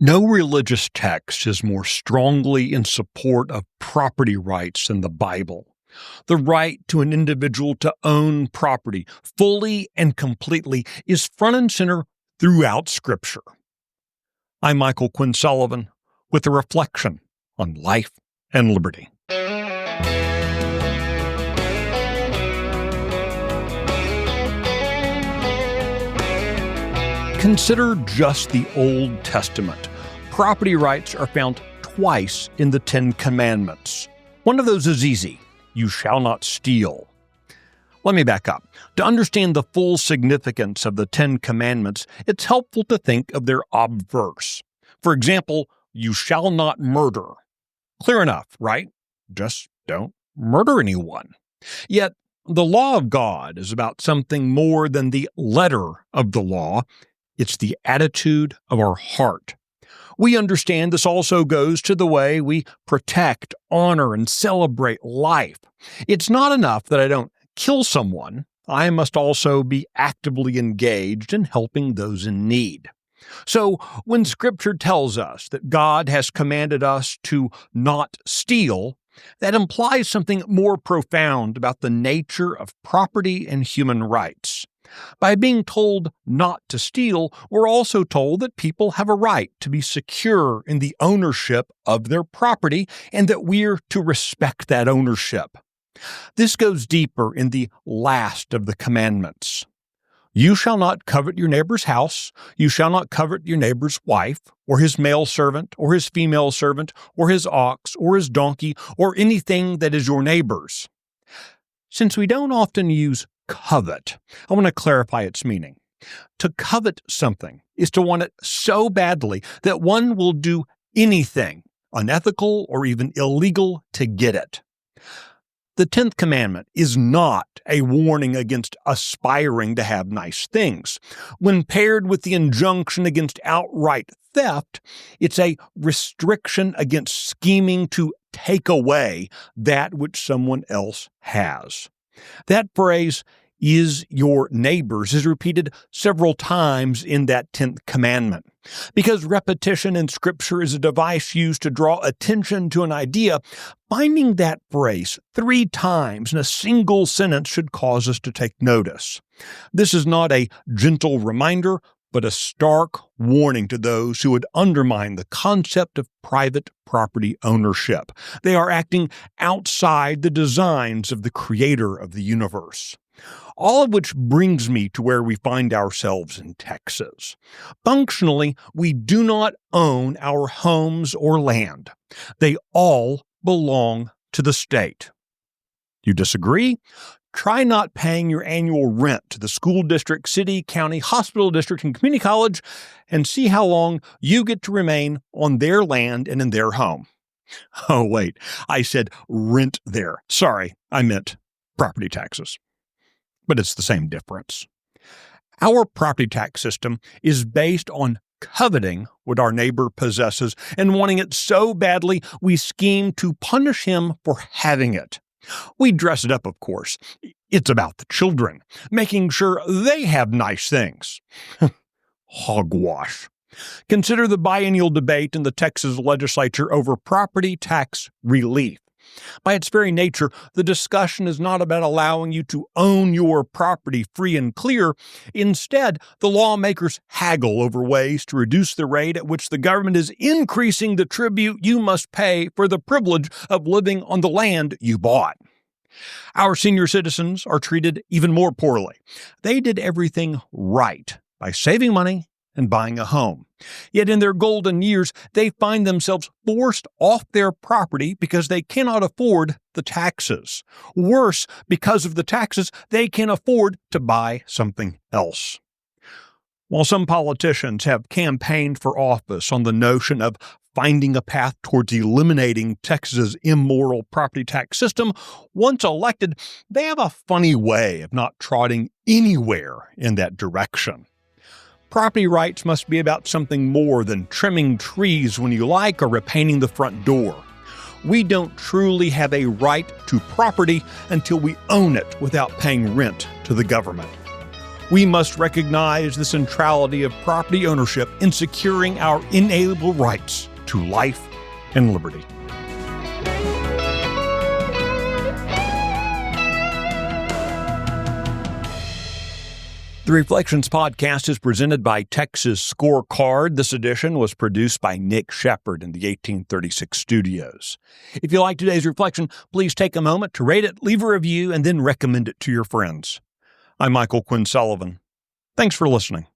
No religious text is more strongly in support of property rights than the Bible. The right to an individual to own property fully and completely is front and center throughout Scripture. I'm Michael Quinn Sullivan with a reflection on life and liberty. Consider just the Old Testament. Property rights are found twice in the Ten Commandments. One of those is easy. You shall not steal. Let me back up. To understand the full significance of the Ten Commandments, it's helpful to think of their obverse. For example, you shall not murder. Clear enough, right? Just don't murder anyone. Yet, the law of God is about something more than the letter of the law. It's the attitude of our heart. We understand this also goes to the way we protect, honor, and celebrate life. It's not enough that I don't kill someone. I must also be actively engaged in helping those in need. So when Scripture tells us that God has commanded us to not steal, that implies something more profound about the nature of property and human rights. By being told not to steal, we're also told that people have a right to be secure in the ownership of their property and that we're to respect that ownership. This goes deeper in the last of the commandments. You shall not covet your neighbor's house. You shall not covet your neighbor's wife, or his male servant, or his female servant, or his ox, or his donkey, or anything that is your neighbor's. Since we don't often use covet, I want to clarify its meaning. To covet something is to want it so badly that one will do anything, unethical or even illegal, to get it. The 10th commandment is not a warning against aspiring to have nice things. When paired with the injunction against outright theft, it's a restriction against scheming to take away that which someone else has. That phrase, is your neighbor's, is repeated several times in that 10th commandment. Because repetition in Scripture is a device used to draw attention to an idea, finding that phrase 3 times in a single sentence should cause us to take notice. This is not a gentle reminder, but a stark warning to those who would undermine the concept of private property ownership. They are acting outside the designs of the Creator of the universe. All of which brings me to where we find ourselves in Texas. Functionally, we do not own our homes or land. They all belong to the state. You disagree? Try not paying your annual rent to the school district, city, county, hospital district, and community college and see how long you get to remain on their land and in their home. Oh, wait, I said rent there. Sorry, I meant property taxes. But it's the same difference. Our property tax system is based on coveting what our neighbor possesses and wanting it so badly we scheme to punish him for having it. We dress it up, of course. It's about the children, making sure they have nice things. Hogwash. Consider the biennial debate in the Texas legislature over property tax relief. By its very nature, the discussion is not about allowing you to own your property free and clear. Instead, the lawmakers haggle over ways to reduce the rate at which the government is increasing the tribute you must pay for the privilege of living on the land you bought. Our senior citizens are treated even more poorly. They did everything right by saving money and buying a home. Yet in their golden years, they find themselves forced off their property because they cannot afford the taxes. Worse, because of the taxes, they can't afford to buy something else. While some politicians have campaigned for office on the notion of finding a path towards eliminating Texas's immoral property tax system, once elected, they have a funny way of not trotting anywhere in that direction. Property rights must be about something more than trimming trees when you like or repainting the front door. We don't truly have a right to property until we own it without paying rent to the government. We must recognize the centrality of property ownership in securing our inalienable rights to life and liberty. The Reflections podcast is presented by Texas Scorecard. This edition was produced by Nick Shepard in the 1836 studios. If you like today's reflection, please take a moment to rate it, leave a review, and then recommend it to your friends. I'm Michael Quinn Sullivan. Thanks for listening.